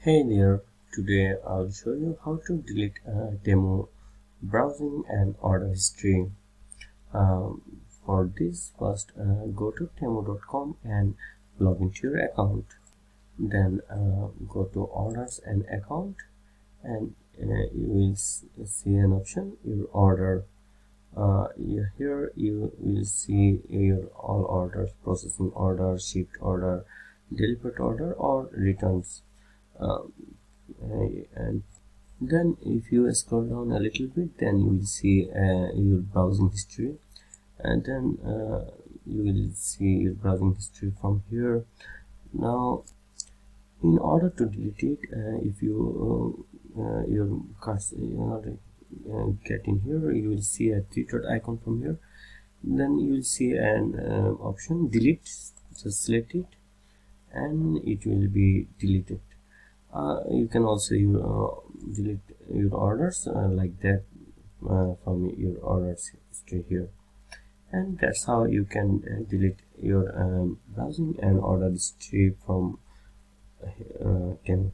Hey there, today I'll show you how to delete Temu browsing and order history. For this, first go to temu.com and log into your account. Then go to orders and account, and you will see an option, your order. Here you will see your all orders, processing order, shipped order, delivered order, or returns. Um, and then if you scroll down a little bit, then you will see your browsing history, and then you will see your browsing history from here. Now in order to delete it, if you your cards get in here, you will see a three-dot icon from here. Then you will see an option delete. Just select it and it will be deleted. You can also delete your orders like that from your orders history here, and that's how you can delete your browsing and order history from Temu.